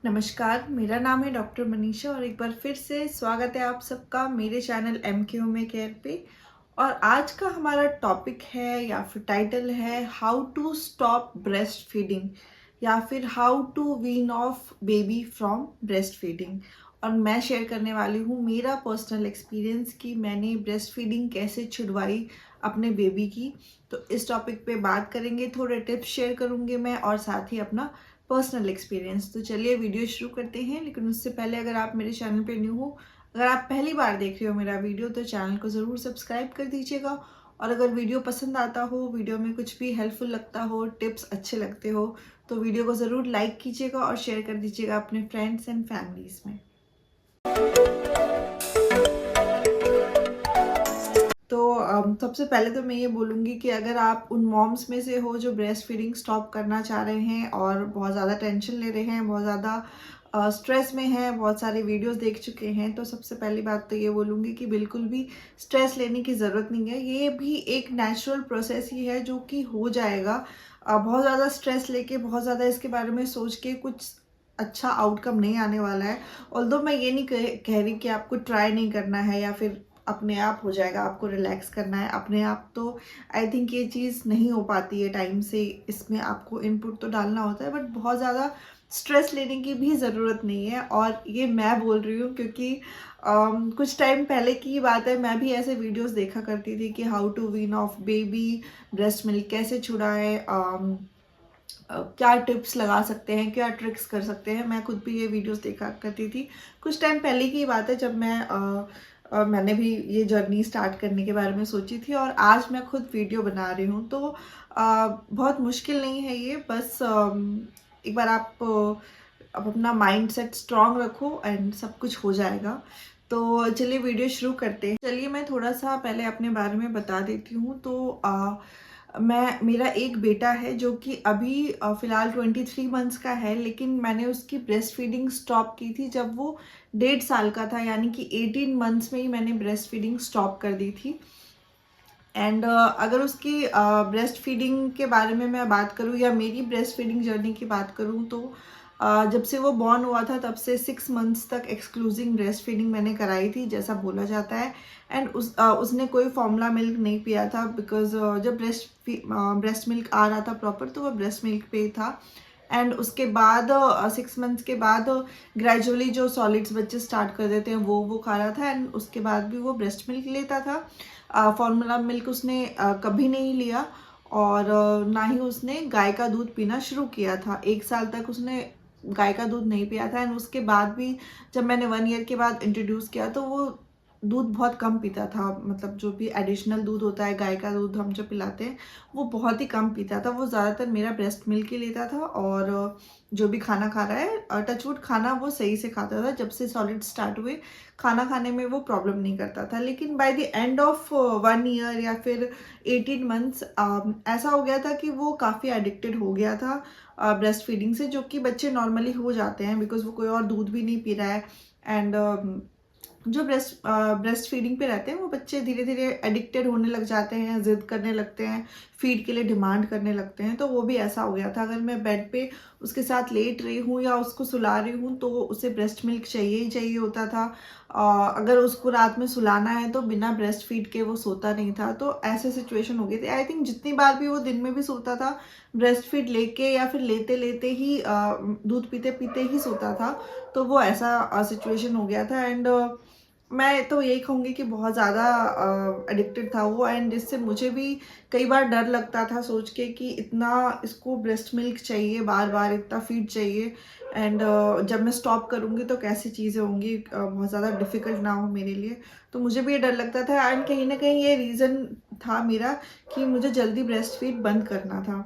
नमस्कार, मेरा नाम है डॉक्टर मनीषा और एक बार फिर से स्वागत है आप सबका मेरे चैनल एमके होम केयर पे। और आज का हमारा टॉपिक है या फिर टाइटल है how to stop breast feeding या फिर how to wean off baby from breast feeding. और मैं शेयर करने वाली हूँ मेरा पर्सनल एक्सपीरियंस कि मैंने ब्रेस्ट फीडिंग कैसे छुड़वाई अपने बेबी की। तो इस टॉपिक पे बात करेंगे, थोड़े टिप्स शेयर करूँगी मैं और साथ ही अपना पर्सनल एक्सपीरियंस। तो चलिए वीडियो शुरू करते हैं, लेकिन उससे पहले अगर आप मेरे चैनल पे न्यू हो, अगर आप पहली बार देख रहे हो मेरा वीडियो, तो चैनल को ज़रूर सब्सक्राइब कर दीजिएगा। और अगर वीडियो पसंद आता हो, वीडियो में कुछ भी हेल्पफुल लगता हो, टिप्स अच्छे लगते हो, तो वीडियो को ज़रूर लाइक कीजिएगा और शेयर कर दीजिएगा अपने फ्रेंड्स एंड फैमिलीज़ में। तो सबसे पहले तो मैं ये बोलूँगी कि अगर आप उन मॉम्स में से हो जो ब्रेस्ट फीडिंग स्टॉप करना चाह रहे हैं और बहुत ज़्यादा टेंशन ले रहे हैं, बहुत ज़्यादा स्ट्रेस में हैं, बहुत सारे वीडियोस देख चुके हैं, तो सबसे पहली बात तो ये बोलूँगी कि बिल्कुल भी स्ट्रेस लेने की ज़रूरत नहीं है। ये भी एक नेचुरल प्रोसेस ही है जो कि हो जाएगा। बहुत ज़्यादा स्ट्रेस लेके, बहुत ज़्यादा इसके बारे में सोच के कुछ अच्छा आउटकम नहीं आने वाला है। ऑल्दो मैं ये नहीं कह रही कि आपको ट्राई नहीं करना है या फिर अपने आप हो जाएगा, आपको रिलैक्स करना है अपने आप, तो आई थिंक ये चीज़ नहीं हो पाती है टाइम से। इसमें आपको इनपुट तो डालना होता है, बट बहुत ज़्यादा स्ट्रेस लेने की भी ज़रूरत नहीं है। और ये मैं बोल रही हूँ क्योंकि कुछ टाइम पहले की बात है, मैं भी ऐसे वीडियोस देखा करती थी कि how to wean off baby, breast milk कैसे छुड़ाएं, क्या टिप्स लगा सकते हैं, क्या ट्रिक्स कर सकते हैं। मैं खुद भी ये वीडियोस देखा करती थी। कुछ टाइम पहले की बात है जब मैंने भी ये जर्नी स्टार्ट करने के बारे में सोची थी और आज मैं खुद वीडियो बना रही हूँ। तो बहुत मुश्किल नहीं है ये, बस एक बार आप अपना माइंड सेट स्ट्रॉन्ग रखो एंड सब कुछ हो जाएगा। तो चलिए वीडियो शुरू करते हैं। चलिए मैं थोड़ा सा पहले अपने बारे में बता देती हूँ। तो मेरा एक बेटा है जो कि अभी फ़िलहाल 23 मंथ्स का है, लेकिन मैंने उसकी ब्रेस्ट फीडिंग स्टॉप की थी जब वो 1.5 साल का था, यानी कि 18 मंथ्स में ही मैंने ब्रेस्ट फीडिंग स्टॉप कर दी थी। एंड अगर उसकी ब्रेस्ट फीडिंग के बारे में मैं बात करूँ या मेरी ब्रेस्ट फीडिंग जर्नी की बात करूँ, तो जब से वो बॉर्न हुआ था तब से 6 मंथ्स तक एक्सक्लूसिव ब्रेस्ट फीडिंग मैंने कराई थी, जैसा बोला जाता है। एंड उसने कोई फॉर्मूला मिल्क नहीं पिया था, बिकॉज जब ब्रेस्ट मिल्क आ रहा था प्रॉपर, तो वो ब्रेस्ट मिल्क पे ही था। एंड उसके बाद 6 मंथ्स के बाद ग्रेजुअली जो सॉलिड्स बच्चे स्टार्ट कर देते हैं वो खा रहा था। एंड उसके बाद भी वो ब्रेस्ट मिल्क लेता था। फॉर्मूला मिल्क उसने कभी नहीं लिया और ना ही उसने गाय का दूध पीना शुरू किया था। 1 साल तक उसने गाय का दूध नहीं पिया था। एंड उसके बाद भी जब मैंने 1 ईयर के बाद इंट्रोड्यूस किया तो वो दूध बहुत कम पीता था। मतलब जो भी एडिशनल दूध होता है, गाय का दूध हम जो पिलाते हैं, वो बहुत ही कम पीता था। वो ज़्यादातर मेरा ब्रेस्ट मिल्क ही लेता था और जो भी खाना खा रहा है, टचवुड खाना वो सही से खाता था। जब से सॉलिड स्टार्ट हुए, खाना खाने में वो प्रॉब्लम नहीं करता था। लेकिन by the end of 1 year या फिर 18 मंथ्स ऐसा हो गया था कि वो काफ़ी एडिक्टेड हो गया था ब्रेस्ट फीडिंग से, जो कि बच्चे नॉर्मली हो जाते हैं बिकॉज वो कोई और दूध भी नहीं पी रहा है। एंड जो ब्रेस्ट फीडिंग पे रहते हैं वो बच्चे धीरे धीरे एडिक्टेड होने लग जाते हैं, ज़िद करने लगते हैं, फीड के लिए डिमांड करने लगते हैं। तो वो भी ऐसा हो गया था। अगर मैं बेड पे उसके साथ लेट रही हूँ या उसको सुला रही हूँ तो उसे ब्रेस्ट मिल्क चाहिए ही चाहिए होता था। अगर उसको रात में सुलाना है तो बिना ब्रेस्ट फीड के वो सोता नहीं था। तो ऐसे सिचुएशन हो गई थी। आई थिंक जितनी बार भी वो दिन में भी सोता था, ब्रेस्ट फीड लेके या फिर लेते लेते ही, दूध पीते पीते ही सोता था। तो वो ऐसा सिचुएशन हो गया था। एंड मैं तो यही कहूँगी कि बहुत ज़्यादा एडिक्टेड था वो। एंड जिससे मुझे भी कई बार डर लगता था सोच के कि इतना इसको ब्रेस्ट मिल्क चाहिए, बार बार इतना फीड चाहिए। एंड जब मैं स्टॉप करूँगी तो कैसी चीज़ें होंगी, बहुत ज़्यादा डिफ़िकल्ट ना हो मेरे लिए। तो मुझे भी ये डर लगता था। एंड कहीं ना कहीं ये रीज़न था मेरा कि मुझे जल्दी ब्रेस्ट फीड बंद करना था।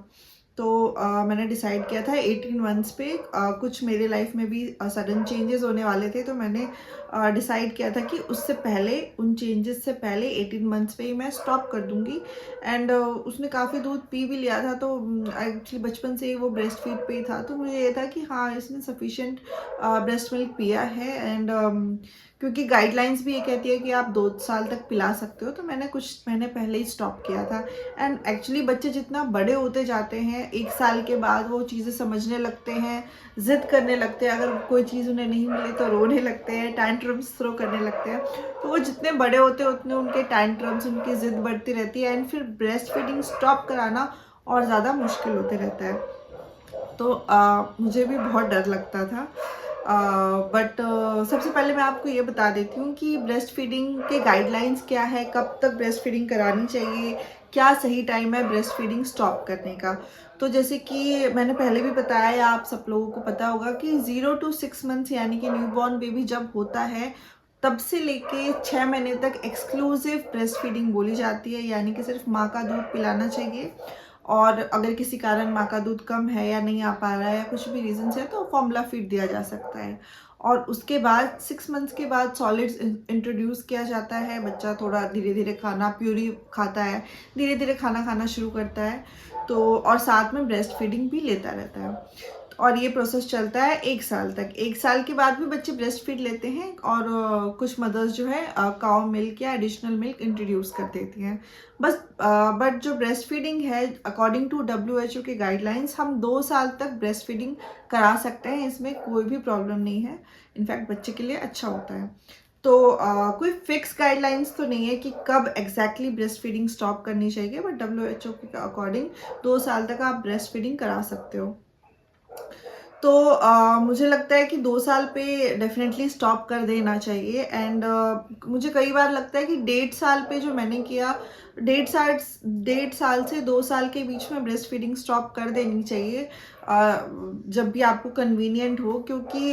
तो मैंने डिसाइड किया था 18 मंथ्स पे, कुछ मेरे लाइफ में भी सडन चेंजेस होने वाले थे। तो मैंने डिसाइड किया था कि उससे पहले, उन चेंजेस से पहले 18 मंथ्स पे ही मैं स्टॉप कर दूंगी। एंड उसने काफ़ी दूध पी भी लिया था। तो एक्चुअली बचपन से ही वो ब्रेस्ट फीड पे ही था। तो मुझे ये था कि हाँ, इसने सफिशिएंट ब्रेस्ट मिल्क पिया है। एंड क्योंकि गाइडलाइंस भी ये कहती है कि आप 2 साल तक पिला सकते हो, तो मैंने कुछ महीने पहले ही स्टॉप किया था। एंड एक्चुअली बच्चे जितना बड़े होते जाते हैं, 1 साल के बाद वो चीज़ें समझने लगते हैं, ज़िद करने लगते हैं, अगर कोई चीज़ उन्हें नहीं मिले तो रोने लगते हैं, टैंट्रम्स थ्रो करने लगते हैं। तो वो जितने बड़े होते हैं उतने उनके टैंट्रम्स, उनकी ज़िद बढ़ती रहती है, एंड फिर ब्रेस्ट फीडिंग स्टॉप कराना और ज़्यादा मुश्किल होते रहता है। तो मुझे भी बहुत डर लगता था। बट सबसे पहले मैं आपको ये बता देती हूँ कि ब्रेस्ट फीडिंग के गाइडलाइंस क्या है, कब तक ब्रेस्ट फीडिंग करानी चाहिए, क्या सही टाइम है ब्रेस्ट फीडिंग स्टॉप करने का। तो जैसे कि मैंने पहले भी बताया, आप सब लोगों को पता होगा कि 0 to 6 मंथ्स यानी कि न्यूबॉर्न बेबी जब होता है, तब से लेके 6 महीने तक एक्सक्लूसिव ब्रेस्ट फीडिंग बोली जाती है, यानी कि सिर्फ माँ का दूध पिलाना चाहिए। और अगर किसी कारण माँ का दूध कम है या नहीं आ पा रहा है या कुछ भी रीज़न है, तो फॉर्मूला फीड दिया जा सकता है। और उसके बाद 6 मंथ्स के बाद सॉलिड्स इंट्रोड्यूस किया जाता है। बच्चा थोड़ा धीरे धीरे खाना, प्यूरी खाता है, धीरे धीरे खाना खाना शुरू करता है। तो और साथ में ब्रेस्ट फीडिंग भी लेता रहता है। और ये प्रोसेस चलता है 1 साल तक। 1 साल के बाद भी बच्चे ब्रेस्ट फीड लेते हैं, और कुछ मदर्स जो है काउ मिल्क या एडिशनल मिल्क इंट्रोड्यूस कर देती हैं। बस बट जो ब्रेस्ट फीडिंग है, अकॉर्डिंग टू WHO के गाइडलाइंस, हम 2 साल तक ब्रेस्ट फीडिंग करा सकते हैं, इसमें कोई भी प्रॉब्लम नहीं है। इनफैक्ट बच्चे के लिए अच्छा होता है। तो कोई फिक्स गाइडलाइंस तो नहीं है कि कब एग्जैक्टली ब्रेस्ट फीडिंग स्टॉप करनी चाहिए, बट WHO के अकॉर्डिंग 2 साल तक आप ब्रेस्ट फीडिंग करा सकते हो। तो मुझे लगता है कि 2 साल पे डेफिनेटली स्टॉप कर देना चाहिए। एंड मुझे कई बार लगता है कि 1.5 साल पे जो मैंने किया, 1.5 साल से 2 साल के बीच में ब्रेस्ट फीडिंग स्टॉप कर देनी चाहिए, जब भी आपको कन्वीनियंट हो। क्योंकि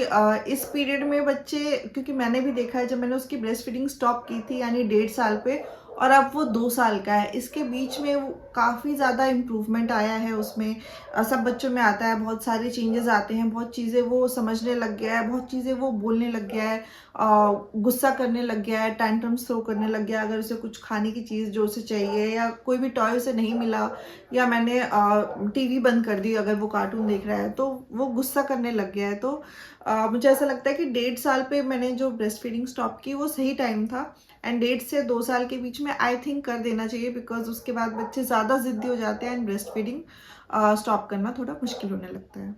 इस पीरियड में बच्चे, क्योंकि मैंने भी देखा है, जब मैंने उसकी ब्रेस्ट फीडिंग स्टॉप की थी यानी 1.5 साल पे, और अब वो 2 साल का है, इसके बीच में वो काफ़ी ज़्यादा इम्प्रूवमेंट आया है उसमें। सब बच्चों में आता है, बहुत सारे चेंजेस आते हैं, बहुत चीज़ें वो समझने लग गया है, बहुत चीज़ें वो बोलने लग गया है, गुस्सा करने लग गया है, टैंट्रम्स थ्रो करने लग गया है। अगर उसे कुछ खाने की चीज़ जो उसे चाहिए, या कोई भी टॉय उसे नहीं मिला, या मैंने टीवी बंद कर दी अगर वो कार्टून देख रहा है, तो वो गुस्सा करने लग गया है। तो मुझे ऐसा लगता है कि 1.5 साल पे मैंने जो ब्रेस्ट फीडिंग स्टॉप की वो सही टाइम था। एंड 1.5 से 2 साल के बीच में आई थिंक कर देना चाहिए, बिकॉज उसके बाद बच्चे ज़्यादा ज़िद्दी हो जाते हैं एंड ब्रेस्ट फीडिंग स्टॉप करना थोड़ा मुश्किल होने लगता है।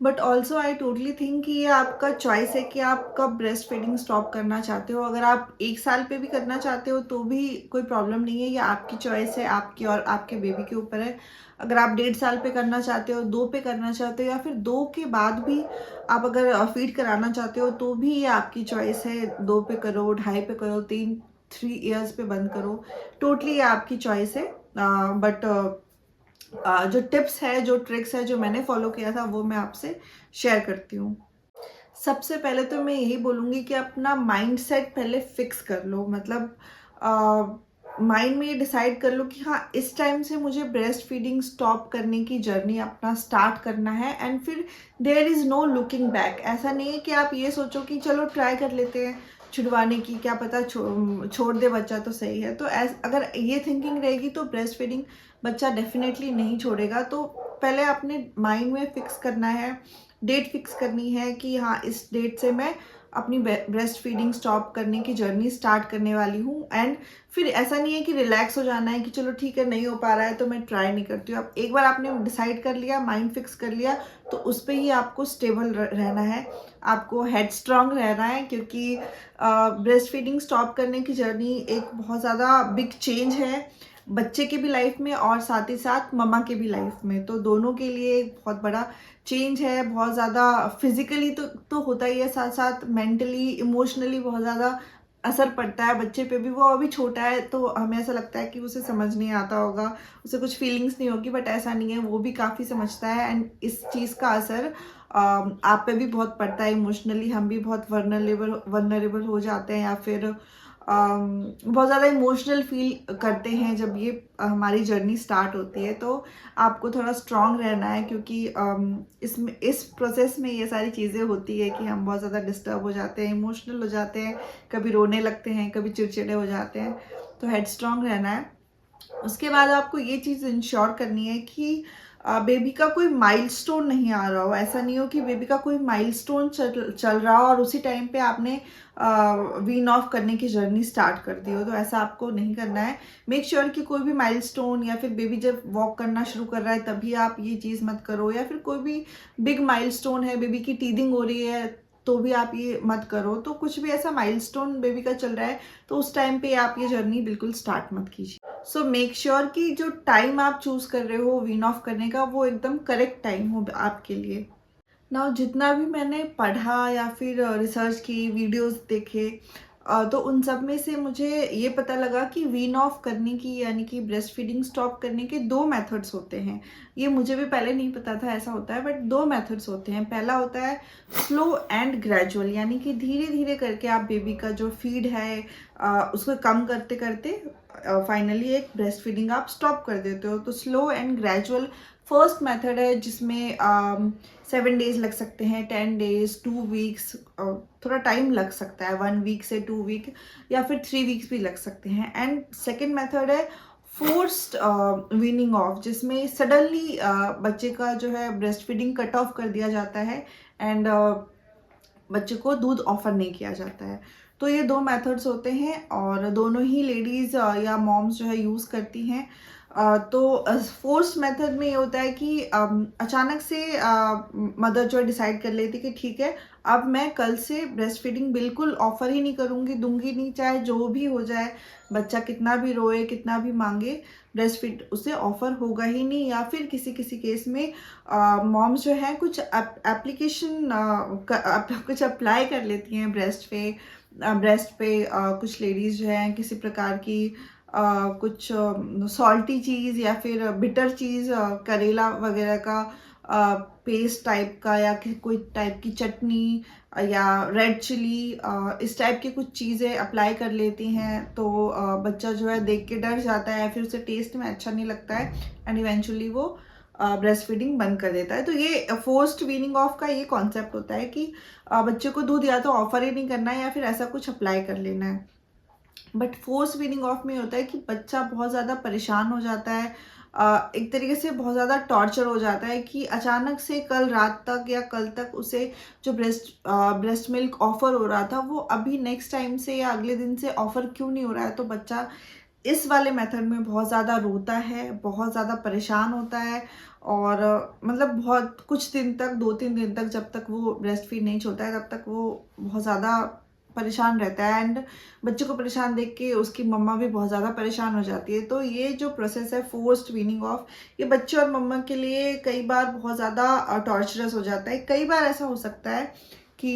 But also I totally think कि ये आपका चॉइस है कि आप कब ब्रेस्ट फीडिंग स्टॉप करना चाहते हो। अगर आप 1 साल पे भी करना चाहते हो तो भी कोई प्रॉब्लम नहीं है, ये आपकी चॉइस है, आपकी और आपके बेबी के ऊपर है। अगर आप 1.5 साल पे करना चाहते हो, 2 पे करना चाहते हो, या फिर 2 के बाद भी आप अगर फीड कराना चाहते हो, तो भी ये आपकी चॉइस है। 2 पे करो, 2.5 पे करो, 3 ईयर्स पे बंद करो, टोटली ये आपकी चॉइस है। बट जो टिप्स है, जो ट्रिक्स है, जो मैंने फॉलो किया था, वो मैं आपसे शेयर करती हूँ। सबसे पहले तो मैं यही बोलूँगी कि अपना माइंडसेट पहले फिक्स कर लो। मतलब माइंड में ये डिसाइड कर लो कि हाँ, इस टाइम से मुझे ब्रेस्ट फीडिंग स्टॉप करने की जर्नी अपना स्टार्ट करना है, एंड फिर there is no looking back. ऐसा नहीं है कि आप ये सोचो कि चलो ट्राई कर लेते हैं छुड़वाने की, क्या पता छोड़ दे बच्चा तो सही है। तो अगर ये थिंकिंग रहेगी तो ब्रेस्ट फीडिंग बच्चा डेफिनेटली नहीं छोड़ेगा। तो पहले अपने माइंड में फिक्स करना है, डेट फिक्स करनी है कि हाँ, इस डेट से मैं अपनी ब्रेस्ट फीडिंग स्टॉप करने की जर्नी स्टार्ट करने वाली हूँ। एंड फिर ऐसा नहीं है कि रिलैक्स हो जाना है कि चलो ठीक है, नहीं हो पा रहा है तो मैं ट्राई नहीं करती हूँ। अब एक बार आपने डिसाइड कर लिया, माइंड फिक्स कर लिया, तो उस पर ही आपको स्टेबल रहना है, आपको हेड स्ट्रांग रहना है। क्योंकि ब्रेस्ट फीडिंग स्टॉप करने की जर्नी एक बहुत ज़्यादा बिग चेंज है, बच्चे के भी लाइफ में और साथ ही साथ मम्मा के भी लाइफ में। तो दोनों के लिए एक बहुत बड़ा चेंज है। बहुत ज़्यादा फिजिकली तो होता ही है, साथ साथ मेंटली, इमोशनली बहुत ज़्यादा असर पड़ता है बच्चे पे भी। वो अभी छोटा है तो हमें ऐसा लगता है कि उसे समझ नहीं आता होगा, उसे कुछ फीलिंग्स नहीं होगी, बट ऐसा नहीं है, वो भी काफ़ी समझता है। एंड इस चीज़ का असर आप पे भी बहुत पड़ता है इमोशनली। हम भी बहुत वनरेबल हो जाते हैं, या फिर बहुत ज़्यादा इमोशनल फील करते हैं जब ये हमारी जर्नी स्टार्ट होती है। तो आपको थोड़ा स्ट्रांग रहना है, क्योंकि इस प्रोसेस में ये सारी चीज़ें होती है कि हम बहुत ज़्यादा डिस्टर्ब हो जाते हैं, इमोशनल हो जाते हैं, कभी रोने लगते हैं, कभी चिड़चिड़े हो जाते हैं। तो हेड स्ट्रांग रहना है। उसके बाद आपको ये चीज़ इंश्योर करनी है कि बेबी का कोई माइलस्टोन नहीं आ रहा हो, ऐसा नहीं हो कि बेबी का कोई माइलस्टोन चल रहा हो और उसी टाइम पे आपने वीन ऑफ करने की जर्नी स्टार्ट कर दी हो, तो ऐसा आपको नहीं करना है। मेक श्योर कि कोई भी माइलस्टोन या फिर बेबी जब वॉक करना शुरू कर रहा है तभी आप ये चीज़ मत करो, या फिर कोई भी बिग माइलस्टोन है, बेबी की टीदिंग हो रही है तो भी आप ये मत करो। तो कुछ भी ऐसा माइलस्टोन बेबी का चल रहा है तो उस टाइम पे आप ये जर्नी बिल्कुल स्टार्ट मत कीजिए। सो मेक श्योर कि जो टाइम आप चूज कर रहे हो वीन ऑफ करने का वो एकदम करेक्ट टाइम हो आपके लिए। नाउ जितना भी मैंने पढ़ा या फिर रिसर्च की, वीडियोस देखे, तो उन सब में से मुझे ये पता लगा कि वीन ऑफ करने की यानी कि ब्रेस्ट फीडिंग स्टॉप करने के 2 मेथड्स होते हैं। ये मुझे भी पहले नहीं पता था ऐसा होता है, बट 2 मेथड्स होते हैं। पहला होता है स्लो एंड ग्रेजुअल, यानी कि धीरे धीरे करके आप बेबी का जो फीड है उसको कम करते करते फाइनली एक ब्रेस्ट फीडिंग आप स्टॉप कर देते हो। तो slow and gradual first method है, जिसमें 7 डेज लग सकते हैं, 10 डेज, 2 वीक्स, थोड़ा टाइम लग सकता है, 1 वीक से 2 वीक या फिर 3 वीक्स भी लग सकते हैं। एंड सेकेंड मेथड है फोर्स्ड वीनिंग ऑफ, जिसमें सडनली बच्चे का जो है ब्रेस्ट फीडिंग कट ऑफ कर दिया जाता है एंड बच्चे को दूध ऑफर नहीं किया जाता है। तो ये 2 मेथड्स होते हैं और दोनों ही लेडीज़ या मॉम्स जो है यूज़ करती हैं। तो फोर्स मेथड में ये होता है कि अचानक से मदर जो है डिसाइड कर लेती कि ठीक है, अब मैं कल से ब्रेस्ट फीडिंग बिल्कुल ऑफर ही नहीं करूँगी, दूंगी नहीं, चाहे जो भी हो जाए, बच्चा कितना भी रोए, कितना भी मांगे, ब्रेस्ट फीड उसे ऑफर होगा ही नहीं। या फिर किसी किसी केस में मॉम्स जो है कुछ एप्लीकेशन कुछ अप्लाई कर लेती हैं ब्रेस्ट पे कुछ लेडीज़ जो हैं किसी प्रकार की कुछ सॉल्टी चीज़ या फिर बिटर चीज़, करेला वगैरह का पेस्ट टाइप का, या कोई टाइप की चटनी या रेड चिली, इस टाइप की कुछ चीज़ें अप्लाई कर लेती हैं। तो बच्चा जो है देख के डर जाता है, फिर उसे टेस्ट में अच्छा नहीं लगता है एंड इवेंचुअली वो ब्रेस्ट फीडिंग बंद कर देता है। तो ये फोर्स्ड वीनिंग ऑफ का ये कॉन्सेप्ट होता है कि बच्चे को दूध या तो ऑफर ही नहीं करना है या फिर ऐसा कुछ अप्लाई कर लेना है। बट फोर्स वीनिंग ऑफ में होता है कि बच्चा बहुत ज़्यादा परेशान हो जाता है, एक तरीके से बहुत ज़्यादा टॉर्चर हो जाता है कि अचानक से कल रात तक या कल तक उसे जो ब्रेस्ट मिल्क ऑफर हो रहा था वो अभी नेक्स्ट टाइम से या अगले दिन से ऑफर क्यों नहीं हो रहा है। तो बच्चा इस वाले मेथड में बहुत ज़्यादा रोता है, बहुत ज़्यादा परेशान होता है और मतलब बहुत कुछ दिन तक, 2-3 दिन तक, जब तक वो ब्रेस्ट फीड नहीं छोड़ता है तब तक वो बहुत ज़्यादा परेशान रहता है एंड बच्चे को परेशान देख के उसकी मम्मा भी बहुत ज़्यादा परेशान हो जाती है। तो ये जो प्रोसेस है फोर्स्ड वीनिंग ऑफ, ये बच्चे और मम्मा के लिए कई बार बहुत ज़्यादा टॉर्चरस हो जाता है। कई बार ऐसा हो सकता है कि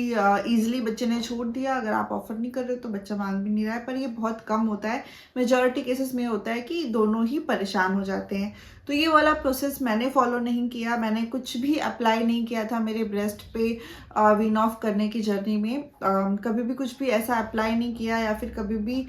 ईजिली बच्चे ने छोड़ दिया, अगर आप ऑफर नहीं कर रहे तो बच्चा मांग भी नहीं रहा है, पर ये बहुत कम होता है। मेजॉरिटी केसेस में होता है कि दोनों ही परेशान हो जाते हैं। तो ये वाला प्रोसेस मैंने फॉलो नहीं किया, मैंने कुछ भी अप्लाई नहीं किया था मेरे ब्रेस्ट पे वीन ऑफ करने की जर्नी में। कभी भी कुछ भी ऐसा अप्लाई नहीं किया या फिर कभी भी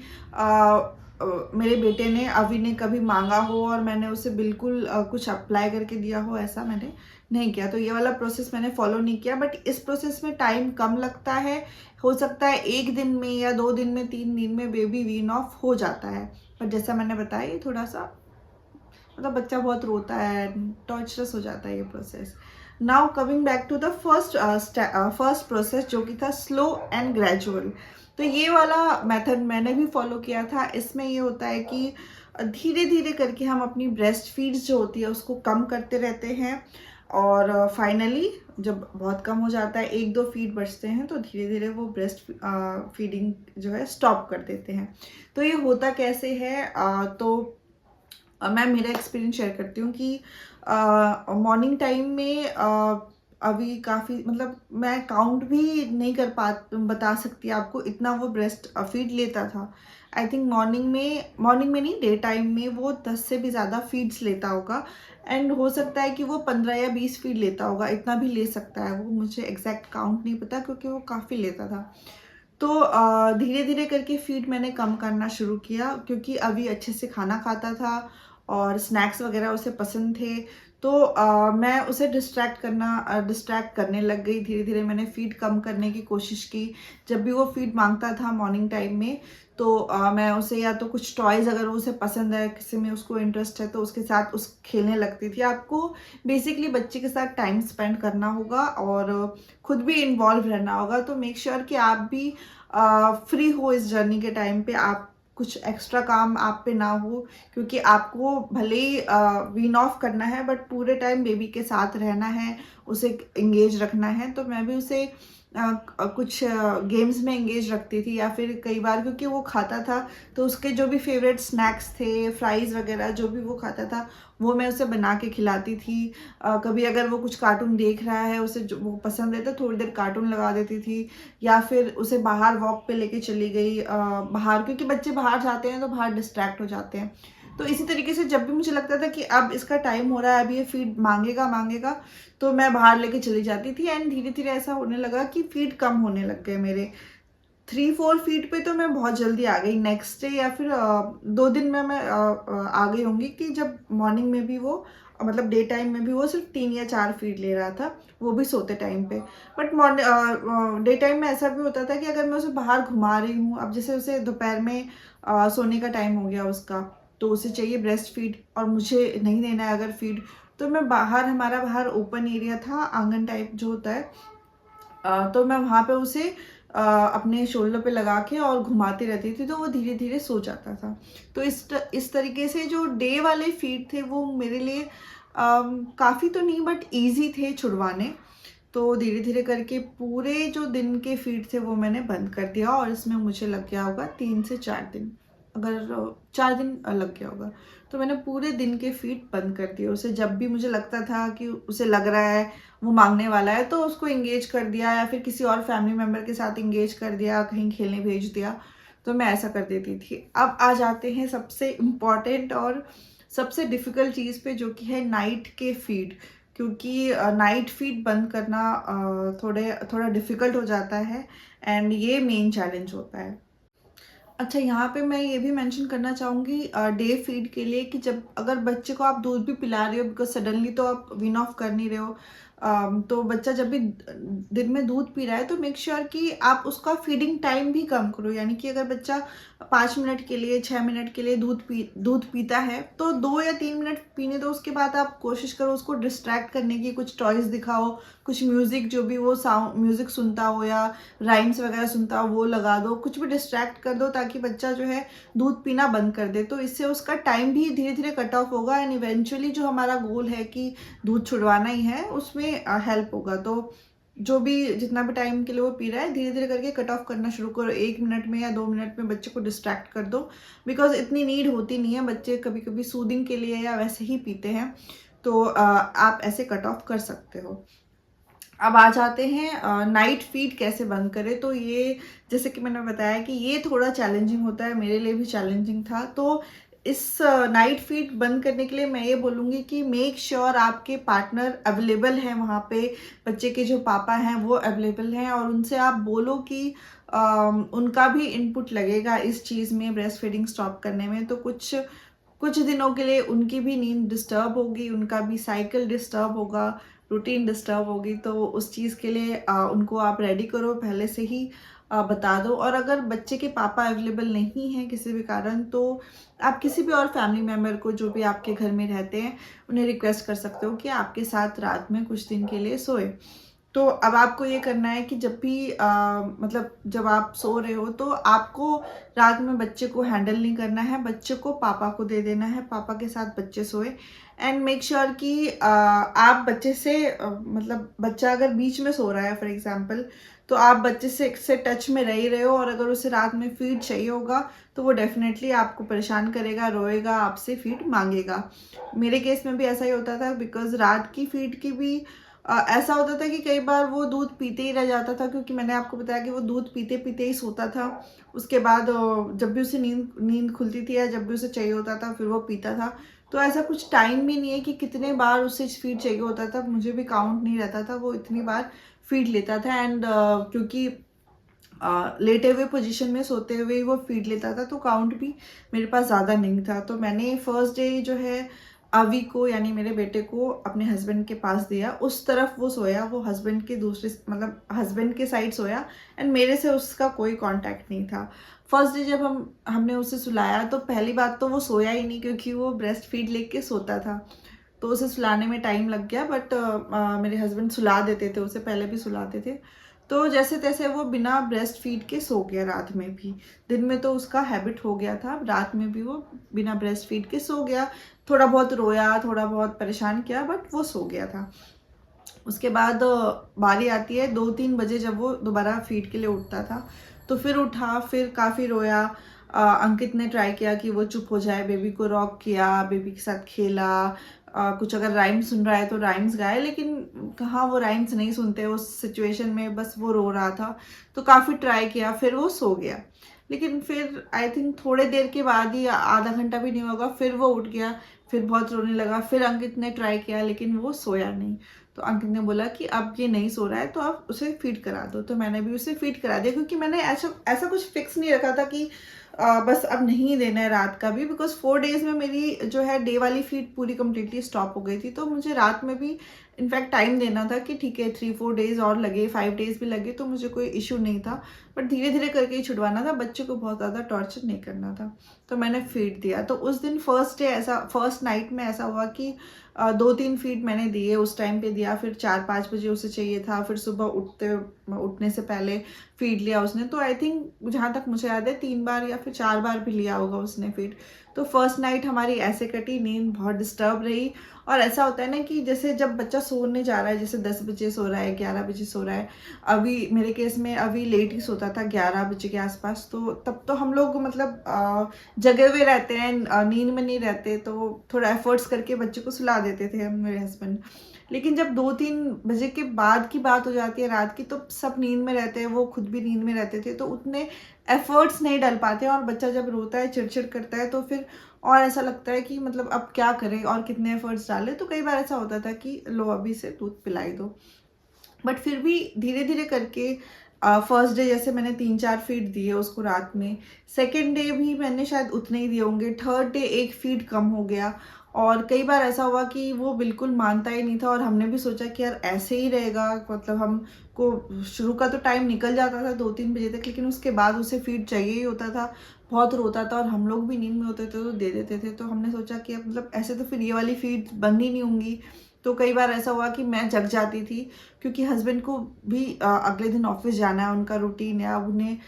मेरे बेटे ने, अभी ने कभी मांगा हो और मैंने उसे बिल्कुल कुछ अप्लाई करके दिया हो, ऐसा मैंने नहीं किया। तो ये वाला प्रोसेस मैंने फॉलो नहीं किया। बट इस प्रोसेस में टाइम कम लगता है, हो सकता है 1 दिन में या 2 दिन में, 3 दिन में बेबी वीन ऑफ हो जाता है। पर जैसा मैंने बताया ये थोड़ा सा मतलब बच्चा बहुत रोता है, टॉर्चरस हो जाता है ये process. Now coming back to the first process जो कि था स्लो एंड ग्रेजुअल। तो ये वाला मेथड मैंने भी फॉलो किया था। इसमें ये होता है कि धीरे धीरे करके हम अपनी ब्रेस्ट फीड्स जो होती है उसको कम करते रहते हैं और फाइनली जब बहुत कम हो जाता है, 1-2 फीड बचते हैं, तो धीरे धीरे वो ब्रेस्ट फीडिंग जो है स्टॉप कर देते हैं। तो ये होता कैसे है, तो मैं मेरा एक्सपीरियंस शेयर करती हूँ कि मॉर्निंग टाइम में अभी काफ़ी मतलब मैं काउंट भी नहीं बता सकती आपको, इतना वो ब्रेस्ट फीड लेता था। आई थिंक मॉर्निंग में नहीं, डे टाइम में वो 10 से भी ज़्यादा फीड्स लेता होगा एंड हो सकता है कि वो 15 या 20 फीड लेता होगा, इतना भी ले सकता है वो, मुझे एग्जैक्ट काउंट नहीं पता क्योंकि वो काफ़ी लेता था। तो धीरे धीरे करके फीड मैंने कम करना शुरू किया क्योंकि अभी अच्छे से खाना खाता था और स्नैक्स वगैरह उसे पसंद थे। तो मैं उसे डिस्ट्रैक्ट करने लग गई। धीरे धीरे मैंने फीड कम करने की कोशिश की। जब भी वो फीड मांगता था मॉर्निंग टाइम में तो मैं उसे या तो कुछ टॉयज़ अगर उसे पसंद है, किसी में उसको इंटरेस्ट है तो उसके साथ उस खेलने लगती थी। आपको बेसिकली बच्चे के साथ टाइम स्पेंड करना होगा और खुद भी इन्वॉल्व रहना होगा। तो मेक श्योर कि आप भी फ्री हो इस जर्नी के टाइम पे, आप कुछ एक्स्ट्रा काम आप पे ना हो, क्योंकि आपको भले ही वीन ऑफ करना है बट पूरे टाइम बेबी के साथ रहना है, उसे एंगेज रखना है। तो मैं भी उसे कुछ गेम्स में एंगेज रखती थी, या फिर कई बार क्योंकि वो खाता था तो उसके जो भी फेवरेट स्नैक्स थे, फ्राइज़ वगैरह जो भी वो खाता था वो मैं उसे बना के खिलाती थी। कभी अगर वो कुछ कार्टून देख रहा है, उसे जो वो पसंद है तो थोड़ी देर कार्टून लगा देती थी, या फिर उसे बाहर वॉक पे लेके चली गई। बाहर, क्योंकि बच्चे बाहर जाते हैं तो बाहर डिस्ट्रैक्ट हो जाते हैं। तो इसी तरीके से जब भी मुझे लगता था कि अब इसका टाइम हो रहा है, अब ये फीड मांगेगा, तो मैं बाहर लेके चली जाती थी। एंड धीरे धीरे ऐसा होने लगा कि फीड कम होने लग गए मेरे। 3-4 फीट पे तो मैं बहुत जल्दी आ गई। नेक्स्ट डे या फिर 2 दिन में मैं आ गई होंगी, कि जब मॉर्निंग में भी वो मतलब डे टाइम में भी वो सिर्फ 3 या 4 फीट ले रहा था, वो भी सोते टाइम पे। बट डे टाइम में ऐसा भी होता था कि अगर मैं उसे बाहर घुमा रही हूँ, अब जैसे उसे दोपहर में सोने का टाइम हो गया उसका, तो उसे चाहिए ब्रेस्ट फीड और मुझे नहीं देना है अगर फीड, तो मैं बाहर, हमारा बाहर ओपन एरिया था, आंगन टाइप जो होता है, तो मैं वहाँ पे उसे अपने शोल्डर पे लगा के और घुमाती रहती थी, तो वो धीरे धीरे सो जाता था। तो इस तरीके से जो डे वाले फीड थे वो मेरे लिए काफ़ी तो नहीं बट ईजी थे छुड़वाने। तो धीरे धीरे करके पूरे जो दिन के फीड थे वो मैंने बंद कर दिया, और इसमें मुझे लग गया होगा 3 से 4 दिन, अगर 4 दिन लग गया होगा। तो मैंने पूरे दिन के फीड बंद कर दिए। उसे जब भी मुझे लगता था कि उसे लग रहा है वो मांगने वाला है, तो उसको एंगेज कर दिया, या फिर किसी और फैमिली मेम्बर के साथ एंगेज कर दिया, कहीं खेलने भेज दिया, तो मैं ऐसा कर देती थी। अब आ जाते हैं सबसे इम्पॉर्टेंट और सबसे डिफ़िकल्ट चीज़ पे, जो कि है नाइट के फीड। क्योंकि नाइट फीड बंद करना थोड़ा डिफ़िकल्ट हो जाता है, एंड ये मेन चैलेंज होता है। अच्छा, यहाँ पे मैं ये भी मेंशन करना चाहूँगी डे फीड के लिए, कि जब अगर बच्चे को आप दूध भी पिला रहे हो, बिकॉज सडनली तो आप वीन ऑफ कर नहीं रहे हो, तो बच्चा जब भी दिन में दूध पी रहा है तो मेक श्योर कि आप उसका फीडिंग टाइम भी कम करो। यानी कि अगर बच्चा 5 मिनट के लिए, 6 मिनट के लिए दूध पीता है, तो 2 या 3 मिनट पीने दो। उसके बाद आप कोशिश करो उसको डिस्ट्रैक्ट करने की, कुछ टॉयज़ दिखाओ, कुछ म्यूज़िक, जो भी वो साउंड म्यूज़िक सुनता हो या राइम्स वगैरह सुनता हो वो लगा दो, कुछ भी डिस्ट्रैक्ट कर दो, ताकि बच्चा जो है दूध पीना बंद कर दे। तो इससे उसका टाइम भी धीरे धीरे कट ऑफ होगा, एंड इवेंचुअली जो हमारा गोल है कि दूध छुड़वाना ही है, उसमें हेल्प होगा। तो जो भी जितना भी टाइम के लिए वो पी रहा है, धीरे धीरे करके कट ऑफ करना शुरू करो। 1 मिनट में या 2 मिनट में बच्चे को डिस्ट्रैक्ट कर दो, बिकॉज इतनी नीड होती नहीं है, बच्चे कभी कभी सूदिंग के लिए या वैसे ही पीते हैं। तो आप ऐसे कट ऑफ कर सकते हो। अब आ जाते हैं नाइट फीड कैसे बंद करें। तो ये, जैसे कि मैंने बताया कि ये थोड़ा चैलेंजिंग होता है, मेरे लिए भी चैलेंजिंग था। तो इस नाइट फीड बंद करने के लिए मैं ये बोलूँगी कि मेक श्योर आपके पार्टनर अवेलेबल हैं वहाँ पे, बच्चे के जो पापा हैं वो अवेलेबल हैं, और उनसे आप बोलो कि उनका भी इनपुट लगेगा इस चीज़ में, ब्रेस्ट फीडिंग स्टॉप करने में। तो कुछ कुछ दिनों के लिए उनकी भी नींद डिस्टर्ब होगी, उनका भी साइकिल डिस्टर्ब होगा, रूटीन डिस्टर्ब होगी। तो उस चीज़ के लिए उनको आप रेडी करो, पहले से ही बता दो। और अगर बच्चे के पापा अवेलेबल नहीं हैं किसी भी कारण, तो आप किसी भी और फैमिली मेम्बर को, जो भी आपके घर में रहते हैं, उन्हें रिक्वेस्ट कर सकते हो कि आपके साथ रात में कुछ दिन के लिए सोए। तो अब आपको ये करना है कि जब भी मतलब जब आप सो रहे हो, तो आपको रात में बच्चे को हैंडल नहीं करना है, बच्चे को पापा को दे देना है, पापा के साथ बच्चे सोए। एंड मेक श्योर कि आप बच्चे से मतलब बच्चा अगर बीच में सो रहा है फॉर एग्जांपल, तो आप बच्चे से टच में रह ही रहे हो, और अगर उसे रात में फीड चाहिए होगा तो वो डेफिनेटली आपको परेशान करेगा, रोएगा, आपसे फीड मांगेगा। मेरे केस में भी ऐसा ही होता था, बिकॉज रात की फीड की भी ऐसा होता था कि कई बार वो दूध पीते ही रह जाता था, क्योंकि मैंने आपको बताया कि वो दूध पीते पीते ही सोता था। उसके बाद जब भी उसे नींद खुलती थी या जब भी उसे चाहिए होता था, फिर वो पीता था। तो ऐसा कुछ टाइम भी नहीं है कि कितने बार उसे फीड चाहिए होता था, मुझे भी काउंट नहीं रहता था, वो इतनी बार फीड लेता था। एंड क्योंकि लेटे हुए पोजीशन में सोते हुए वो फीड लेता था, तो काउंट भी मेरे पास ज़्यादा नहीं था। तो मैंने फर्स्ट डे जो है अवी को यानी मेरे बेटे को अपने हस्बैंड के पास दिया, उस तरफ वो सोया, वो हस्बैंड के दूसरे मतलब हस्बैंड के साइड सोया एंड मेरे से उसका कोई कांटेक्ट नहीं था। फर्स्ट डे जब हमने उसे सुलाया तो पहली बात तो वो सोया ही नहीं, क्योंकि वो ब्रेस्ट फीड लेके सोता था, तो उसे सुलाने में टाइम लग गया। बट मेरे हस्बैंड सुला देते थे उसे, पहले भी सुलाते थे। तो जैसे तैसे वो बिना ब्रेस्ट फीड के सो गया रात में भी। दिन में तो उसका हैबिट हो गया था, रात में भी वो बिना ब्रेस्ट फीड के सो गया। थोड़ा बहुत रोया, थोड़ा बहुत परेशान किया, बट वो सो गया था। उसके बाद बारी आती है 2-3 बजे, जब वो दोबारा फीड के लिए उठता था, तो फिर उठा, फिर काफ़ी रोया। अंकित ने ट्राई किया कि वो चुप हो जाए, बेबी को रॉक किया, बेबी के साथ खेला, कुछ अगर राइम्स सुन रहा है तो राइम्स गाए, लेकिन कहाँ वो राइम्स नहीं सुनते उस सिचुएशन में, बस वो रो रहा था। तो काफ़ी ट्राई किया, फिर वो सो गया। लेकिन फिर आई थिंक थोड़े देर के बाद ही, आधा घंटा भी नहीं होगा, फिर वो उठ गया, फिर बहुत रोने लगा। फिर अंकित ने ट्राई किया, लेकिन वो सोया नहीं। तो अंकित ने बोला कि अब ये नहीं सो रहा है तो आप उसे फीड करा दो। तो मैंने भी उसे फीड करा दिया, क्योंकि मैंने ऐसा ऐसा कुछ फिक्स नहीं रखा था कि बस अब नहीं देना है रात का भी, बिकॉज 4 डेज में मेरी जो है डे वाली फीड पूरी कम्प्लीटली स्टॉप हो गई थी। तो मुझे रात में भी इनफैक्ट टाइम देना था कि ठीक है 3-4 डेज और लगे, 5 डेज भी लगे, तो मुझे कोई इशू नहीं था। बट धीरे धीरे करके ही छुड़वाना था, बच्चे को बहुत ज़्यादा टॉर्चर नहीं करना था। तो मैंने फीड दिया। तो उस दिन फर्स्ट नाइट में ऐसा हुआ कि 2-3 फीड मैंने दिए, उस टाइम पे दिया। फिर 4-5 बजे उसे चाहिए था, फिर सुबह उठने से पहले फीड लिया उसने। तो आई थिंक जहाँ तक मुझे याद है 3 बार या फिर 4 बार भी लिया होगा उसने फीड। तो फर्स्ट नाइट हमारी ऐसे कटी, नींद बहुत डिस्टर्ब रही। और ऐसा होता है ना कि जैसे जब बच्चा सोने जा रहा है, जैसे 10 बजे सो रहा है, 11 बजे सो रहा है, अभी मेरे केस में अभी लेट ही सोता था 11 बजे के आसपास, तो तब तो हम लोग मतलब जगे हुए रहते हैं, नींद में नहीं रहते, तो थोड़ा एफर्ट्स करके बच्चे को सुला देते थे मेरे हस्बैंड। लेकिन जब 2-3 बजे के बाद की बात हो जाती है रात की, तो सब नींद में रहते हैं, वो खुद भी नींद में रहते थे, तो उतने एफर्ट्स नहीं डाल पाते। और बच्चा जब रोता है, चिड़चिड़ करता है, तो फिर और ऐसा लगता है कि मतलब अब क्या करें और कितने एफर्ट्स डालें। तो कई बार ऐसा होता था कि लो अभी से दूध पिलाई दो। बट फिर भी धीरे धीरे करके फर्स्ट डे जैसे मैंने 3-4 फीड दिए उसको रात में, सेकेंड डे भी मैंने शायद उतने ही दिए होंगे, थर्ड डे एक फीड कम हो गया। और कई बार ऐसा हुआ कि वो बिल्कुल मानता ही नहीं था, और हमने भी सोचा कि यार ऐसे ही रहेगा, मतलब हमको शुरू का तो टाइम निकल जाता था 2-3 बजे तक, लेकिन उसके बाद उसे फीड चाहिए ही होता था, बहुत रोता था, और हम लोग भी नींद में होते थे तो दे देते थे। तो हमने सोचा कि अब मतलब ऐसे तो फिर ये वाली फीड बंद ही नहीं होंगी। तो कई बार ऐसा हुआ कि मैं जग जाती थी, क्योंकि हस्बैंड को भी अगले दिन ऑफिस जाना है, उनका रूटीन है। अब उन्हें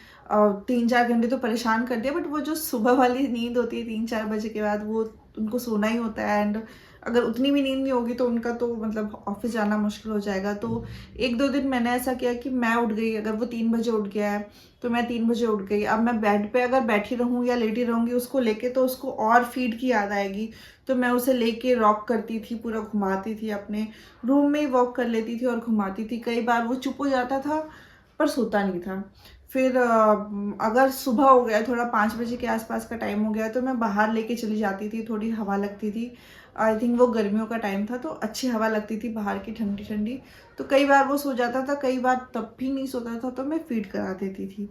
3-4 घंटे तो परेशान कर दिया, बट वो जो सुबह वाली नींद होती है 3-4 बजे के बाद, वो उनको सोना ही होता है। एंड अगर उतनी भी नींद नहीं होगी तो उनका तो मतलब ऑफिस जाना मुश्किल हो जाएगा। तो 1-2 दिन मैंने ऐसा किया कि मैं उठ गई, अगर वो 3 बजे उठ गया है तो मैं 3 बजे उठ गई। अब मैं बेड पे अगर बैठी रहूँ या लेटी रहूँगी उसको लेके, तो उसको और फीड की याद आएगी। तो मैं उसे लेके रॉक करती थी, पूरा घुमाती थी, अपने रूम में ही वॉक कर लेती थी और घुमाती थी। कई बार वो चुप हो जाता था पर सोता नहीं था। फिर अगर सुबह हो गया, थोड़ा 5 बजे के आसपास का टाइम हो गया, तो मैं बाहर लेके चली जाती थी, थोड़ी हवा लगती थी। आई थिंक वो गर्मियों का टाइम था, तो अच्छी हवा लगती थी बाहर की, ठंडी ठंडी। तो कई बार वो सो जाता था, कई बार तब भी नहीं सोता था, तो मैं फीड करा देती थी।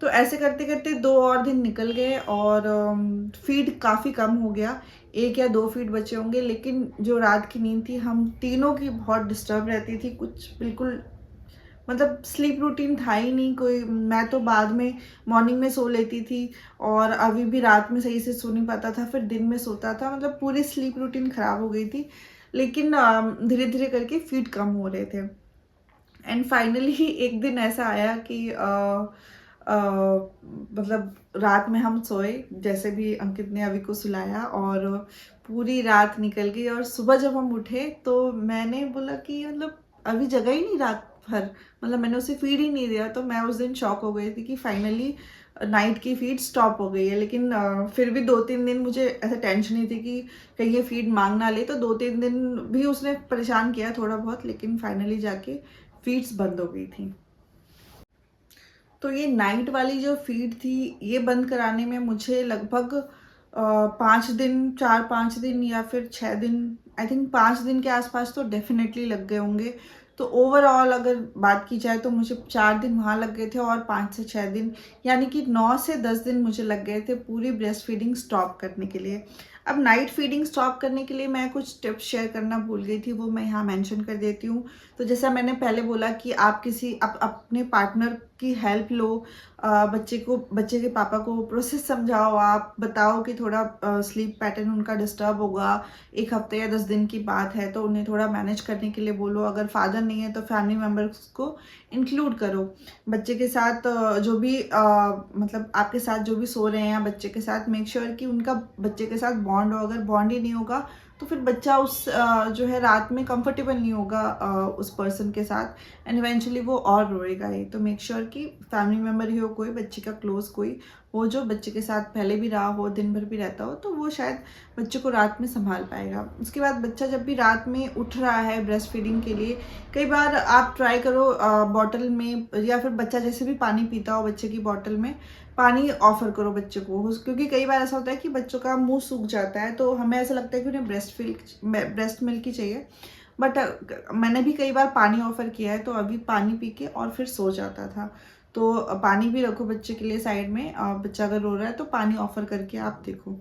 तो ऐसे करते करते 2 और दिन निकल गए, और फीड काफ़ी कम हो गया, 1 या 2 फीड बचे होंगे। लेकिन जो रात की नींद थी हम तीनों की बहुत डिस्टर्ब रहती थी, कुछ बिल्कुल मतलब स्लीप रूटीन था ही नहीं कोई। मैं तो बाद में मॉर्निंग में सो लेती थी, और अभी भी रात में सही से सो नहीं पाता था, फिर दिन में सोता था, मतलब पूरी स्लीप रूटीन ख़राब हो गई थी। लेकिन धीरे धीरे करके फीड कम हो रहे थे। एंड फाइनली एक दिन ऐसा आया कि मतलब रात में हम सोए, जैसे भी अंकित ने अभी को सुलाया, और पूरी रात निकल गई। और सुबह जब हम उठे तो मैंने बोला कि मतलब अभी जगह ही नहीं रात भर, मतलब मैंने उसे फीड ही नहीं दिया। तो मैं उस दिन शॉक हो गई थी कि फाइनली नाइट की फीड स्टॉप हो गई है। लेकिन फिर भी 2-3 दिन मुझे ऐसा टेंशन ही थी कि कहीं ये फीड मांग ना ले, तो 2-3 दिन भी उसने परेशान किया थोड़ा बहुत, लेकिन फाइनली जाके फीड्स बंद हो गई थी। तो ये नाइट वाली जो फीड थी, ये बंद कराने में मुझे लगभग 5 दिन, 4-5 दिन या फिर 6 दिन, आई थिंक 5 दिन के आसपास तो डेफिनेटली लग गए होंगे। तो ओवरऑल अगर बात की जाए तो मुझे 4 दिन वहाँ लग गए थे, और 5 से 6 दिन, यानी कि 9 से 10 दिन मुझे लग गए थे पूरी ब्रेस्ट फीडिंग स्टॉप करने के लिए। अब नाइट फीडिंग स्टॉप करने के लिए मैं कुछ टिप्स शेयर करना भूल गई थी, वो मैं यहाँ मेंशन कर देती हूँ। तो जैसा मैंने पहले बोला कि आप अपने पार्टनर की हेल्प लो, बच्चे के पापा को प्रोसेस समझाओ, आप बताओ कि थोड़ा स्लीप पैटर्न उनका डिस्टर्ब होगा, 1 हफ्ते या 10 दिन की बात है, तो उन्हें थोड़ा मैनेज करने के लिए बोलो। अगर फादर नहीं है तो फैमिली मेम्बर्स को इंक्लूड करो। बच्चे के साथ जो भी मतलब आपके साथ जो भी सो रहे हैं बच्चे के साथ, मेक श्योर कि उनका बच्चे के साथ बॉन्ड हो। अगर बॉन्ड ही नहीं होगा तो फिर बच्चा उस जो है रात में कंफर्टेबल नहीं होगा उस पर्सन के साथ, एंड इवेंचुअली वो और रोएगा ही। तो मेक श्योर कि फैमिली मेम्बर ही हो कोई, बच्चे का क्लोज कोई हो जो बच्चे के साथ पहले भी रहा हो, दिन भर भी रहता हो, तो वो शायद बच्चे को रात में संभाल पाएगा। उसके बाद बच्चा जब भी रात में उठ रहा है ब्रेस्ट फीडिंग के लिए, कई बार आप ट्राई करो बॉटल में, या फिर बच्चा जैसे भी पानी पीता हो बच्चे की बॉटल में पानी ऑफर करो बच्चे को, क्योंकि कई बार ऐसा होता है कि बच्चों का मुंह सूख जाता है, तो हमें ऐसा लगता है कि उन्हें ब्रेस्ट मिल्क ही चाहिए। बट मैंने भी कई बार पानी ऑफर किया है, तो अभी पानी पी के और फिर सो जाता था। तो पानी भी रखो बच्चे के लिए साइड में, बच्चा अगर रो रहा है तो पानी ऑफर करके आप देखो।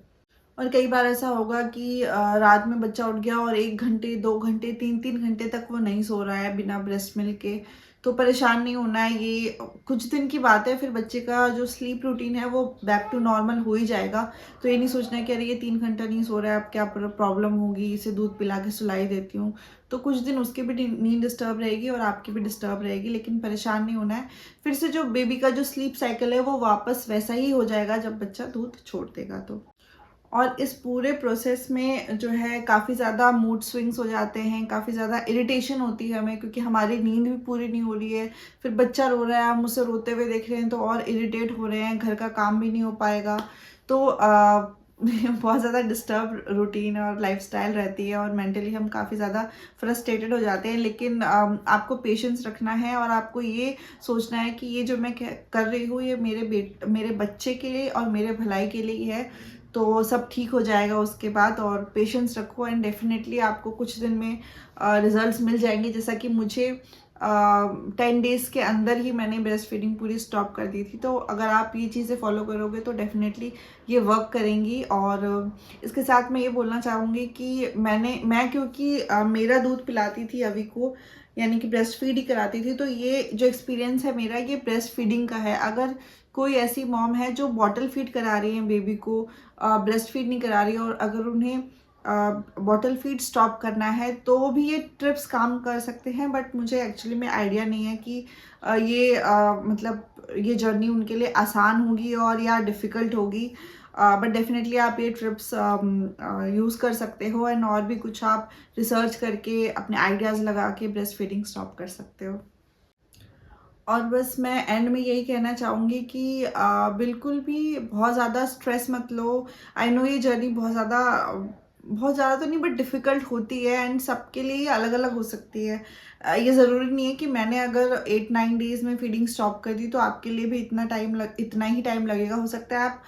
और कई बार ऐसा होगा कि रात में बच्चा उठ गया और 1 घंटे 2 घंटे 3 घंटे तक वो नहीं सो रहा है बिना ब्रेस्ट मिल्क के, तो परेशान नहीं होना है। ये कुछ दिन की बात है, फिर बच्चे का जो स्लीप रूटीन है वो बैक टू नॉर्मल हो ही जाएगा। तो ये नहीं सोचना है कि अरे ये 3 घंटा नहीं सो रहा है, अब क्या प्रॉब्लम होगी, इसे दूध पिला के सुलाई देती हूँ। तो कुछ दिन उसकी भी नींद डिस्टर्ब रहेगी और आपकी भी डिस्टर्ब रहेगी, लेकिन परेशान नहीं होना है। फिर से जो बेबी का जो स्लीप साइकिल है वो वापस वैसा ही हो जाएगा जब बच्चा दूध छोड़ देगा। तो और इस पूरे प्रोसेस में जो है काफ़ी ज़्यादा मूड स्विंग्स हो जाते हैं, काफ़ी ज़्यादा इरिटेशन होती है हमें, क्योंकि हमारी नींद भी पूरी नहीं हो रही है। फिर बच्चा रो रहा है, हम उसे रोते हुए देख रहे हैं तो और इरिटेट हो रहे हैं, घर का काम भी नहीं हो पाएगा। तो बहुत ज़्यादा डिस्टर्ब रूटीन और लाइफस्टाइल रहती है, और मेंटली हम काफ़ी ज़्यादा फ्रस्ट्रेटेड हो जाते हैं। लेकिन आपको पेशेंस रखना है और आपको ये सोचना है कि ये जो मैं कर रही हूँ ये मेरे बच्चे के लिए और मेरे भलाई के लिए ही है। तो सब ठीक हो जाएगा उसके बाद, और पेशेंस रखो एंड डेफिनेटली आपको कुछ दिन में रिजल्ट्स मिल जाएंगे। जैसा कि मुझे 10 डेज़ के अंदर ही मैंने ब्रेस्ट फीडिंग पूरी स्टॉप कर दी थी। तो अगर आप ये चीज़ें फॉलो करोगे तो डेफिनेटली ये वर्क करेंगी। और इसके साथ मैं ये बोलना चाहूँगी कि मैं क्योंकि मेरा दूध पिलाती थी अभी को, यानी कि ब्रेस्ट फीड ही कराती थी, तो ये जो एक्सपीरियंस है मेरा ये ब्रेस्ट फीडिंग का है। अगर कोई ऐसी मॉम है जो बॉटल फीड करा रही है बेबी को, ब्रेस्ट फीड नहीं करा रही है, और अगर उन्हें बॉटल फीड स्टॉप करना है तो भी ये ट्रिप्स काम कर सकते हैं। बट मुझे एक्चुअली में आइडिया नहीं है कि मतलब ये जर्नी उनके लिए आसान होगी और या डिफ़िकल्ट होगी। बट डेफिनेटली आप ये ट्रिप्स यूज़ कर सकते हो, एंड और भी कुछ आप रिसर्च करके अपने आइडियाज़ लगा के ब्रेस्ट फीडिंग स्टॉप कर सकते हो। और बस मैं एंड में यही कहना चाहूँगी कि बिल्कुल भी बहुत ज़्यादा स्ट्रेस मत लो। आई नो ये जर्नी बहुत ज़्यादा तो नहीं बट डिफ़िकल्ट होती है, एंड सबके लिए अलग अलग हो सकती है। ये ज़रूरी नहीं है कि मैंने अगर 8-9 डेज़ में फीडिंग स्टॉप कर दी तो आपके लिए भी इतना ही टाइम लगेगा। हो सकता है आप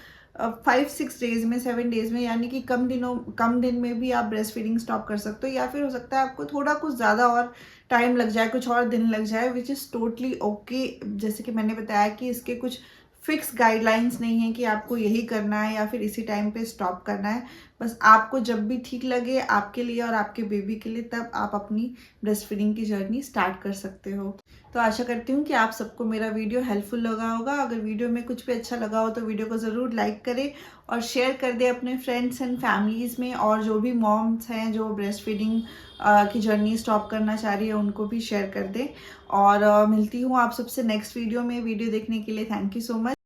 5-6 डेज़ में, 7 डेज़ में, यानी कि कम दिन में भी आप ब्रेस्ट फीडिंग स्टॉप कर सकते हो, या फिर हो सकता है आपको थोड़ा कुछ ज़्यादा और टाइम लग जाए, कुछ और दिन लग जाए, विच इज़ टोटली ओके। जैसे कि मैंने बताया कि इसके कुछ फिक्स गाइडलाइंस नहीं है कि आपको यही करना है या फिर इसी टाइम पे स्टॉप करना है। बस आपको जब भी ठीक लगे आपके लिए और आपके बेबी के लिए, तब आप अपनी ब्रेस्ट फीडिंग की जर्नी स्टार्ट कर सकते हो। तो आशा करती हूँ कि आप सबको मेरा वीडियो हेल्पफुल लगा होगा। अगर वीडियो में कुछ भी अच्छा लगा हो तो वीडियो को ज़रूर लाइक करें और शेयर कर दें अपने फ्रेंड्स एंड फैमिलीज़ में, और जो भी मॉम्स हैं जो ब्रेस्ट फीडिंग की जर्नी स्टॉप करना चाह रही है उनको भी शेयर कर दें। और मिलती हूँ आप सबसे नेक्स्ट वीडियो में। वीडियो देखने के लिए थैंक यू सो मच।